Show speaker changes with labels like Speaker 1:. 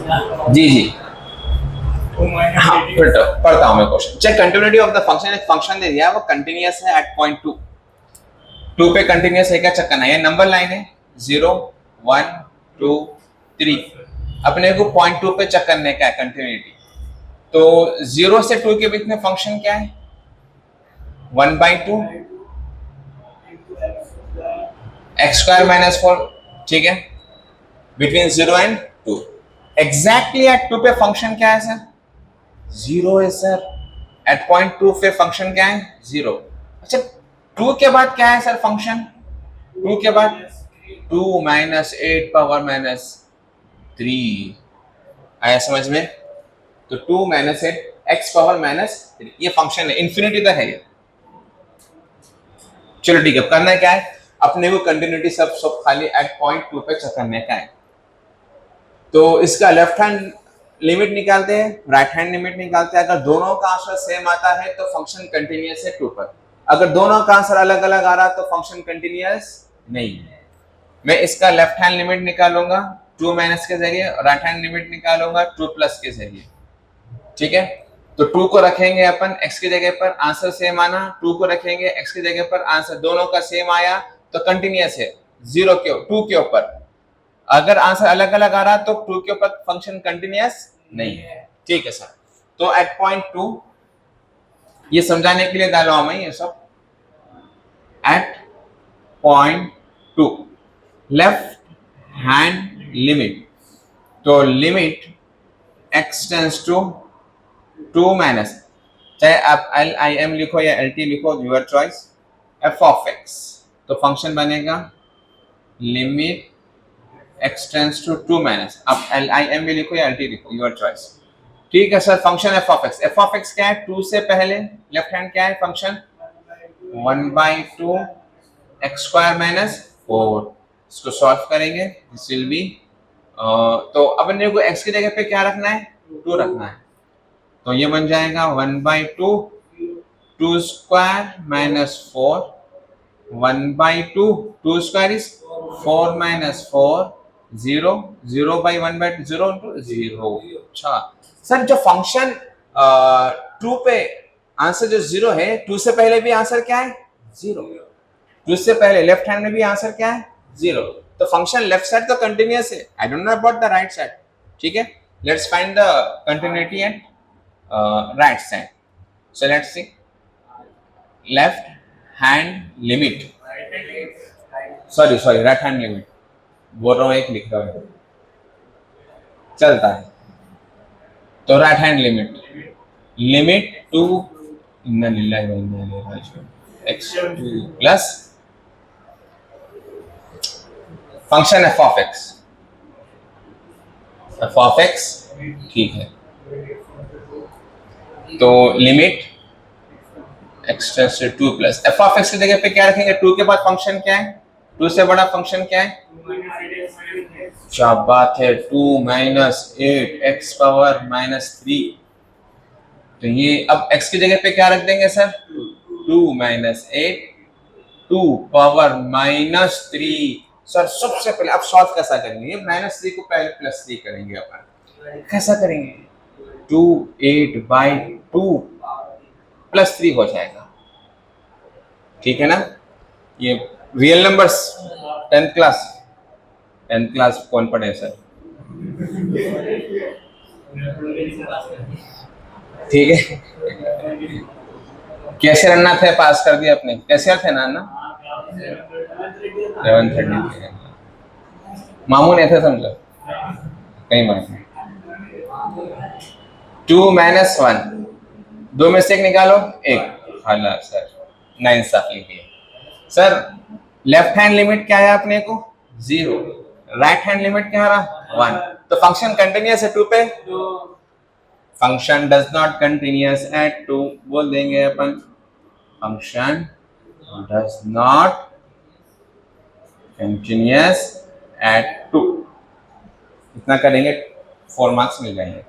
Speaker 1: जी जी हाँ, पढ़ता हूँ मैं question. Check continuity of the function. एक फंक्शन दे दिया है, वो कंटिन्यूअस है एट पॉइंट 2 पे कंटिन्यूअस है क्या चेक करना है। ये नंबर लाइन है 0 1 2 3। अपने को पॉइंट 2 पे चेक करने का है कंटिन्यूटी। तो 0 से 2 के बीच में फंक्शन क्या है 1/2 एक्स स्क्वायर माइनस 4, ठीक है, बिटवीन 0 एंड 2। एग्जैक्टली एट 2 पे फंक्शन क्या है सर 0 है सर। एट पॉइंट 2 पे फंक्शन क्या है 0। अच्छा 2 के बाद क्या है सर फंक्शन 2 के बाद 2 माइनस 8 पावर माइनस 3 आया समझ में। तो 2 माइनस 8 एक्स पावर माइनस 3 ये फंक्शन है, इंफिनिटी तक है ये। चलो ठीक है, करना क्या है अपने को कंटिन्यूटी सब खाली एट पॉइंट 2 पे चेक करने का है। तो इसका लेफ्ट हैंड लिमिट निकालते हैं, राइट हैंड लिमिट निकालते हैं। अगर दोनों का आंसर सेम आता है तो फंक्शन कंटिन्यूअस है 2 पर। अगर दोनों का आंसर अलग अलग आ रहा तो फंक्शन कंटिन्यूअस नहीं है। मैं इसका लेफ्ट हैंड लिमिट निकालूंगा 2 माइनस के जरिए, राइट हैंड लिमिट निकालूंगा 2 प्लस के जरिए, ठीक है। तो 2 को रखेंगे अपन x की जगह पर, आंसर सेम आना। 2 को रखेंगे x की जगह पर, आंसर दोनों का सेम आया तो कंटिन्यूअस है 0 के 2 के ऊपर। अगर आंसर अलग अलग आ रहा तो 2 के ऊपर फंक्शन कंटिन्यूअस नहीं है, ठीक है सर। तो एट पॉइंट 2 ये समझाने के लिए डाला हूं मैं ये सब। At point 2 left hand limit, तो limit x tends to 2 minus, चाहे आप LIM लिखो या LT लिखो your choice, f of x। तो फंक्शन बनेगा limit x tends to 2 minus, आप LIM भी लिखो या LT लिखो यूर चॉइस, ठीक है sir. Function f of x, f of x क्या है 2 से पहले लेफ्ट हैंड क्या है फंक्शन 1/2 x स्क्वायर माइनस 4। इसको सॉल्व करेंगे दिस विल बी तो अब अपने को x की जगह पे क्या रखना है 2 रखना है। तो ये बन जाएगा 1/2 2 square minus 4 1/2 2 square is 4 minus 4 0 0/1/2 0 into 0। अच्छा सर जो फंक्शन 2 पे आंसर जो 0 है 2 से पहले भी आंसर क्या है 0, 2 से पहले लेफ्ट हैंड में भी आंसर क्या है 0। तो फंक्शन लेफ्ट साइड तो कंटिन्यूअस है, I don't know about the right side, ठीक है। Let's find the continuity at right side. So let's see. Left hand limit. Sorry, right hand limit. बोल रहा हूँ एक लिख रहा हूँ, चलता है। तो right hand limit, limit to x2 plus function f of x, ठीक है। तो limit x tends to 2 plus f of x की जगह पे क्या रखेंगे 2 के बाद फंक्शन क्या है 2 से बड़ा फंक्शन क्या है, क्या बात है 2 माइनस 8 x पावर माइनस 3। तो ये अब x की जगह पे क्या रख देंगे sir 2 minus 8 2 power minus 3। Sir सबसे पहले अब सॉल्व कैसा करेंगे, माइनस 3 को पहले प्लस 3 करेंगे अपन, कैसा करेंगे 2 8/2 प्लस 3 हो जाएगा, ठीक है ना। ये रियल नंबर्स 10th क्लास कौन पढ़े सर, ठीक है। कैसे रन्ना थे पास कर दिया अपने, कैसे थे ना 1130 मामू ने थे समझो कहीं मामू 2 माइनस 1 2 में से एक निकालो 1, हाला सर 9 साफ लिखिए सर। लेफ्ट हैंड लिमिट क्या है अपने को 0, राइट हैंड लिमिट क्या रहा 1। तो फंक्शन कंटिन्यूअस है 2 पे, function does not continuous at 2, बोल देंगे अपन function does not continuous at 2। इतना करेंगे 4 मार्क्स मिल जाएंगे।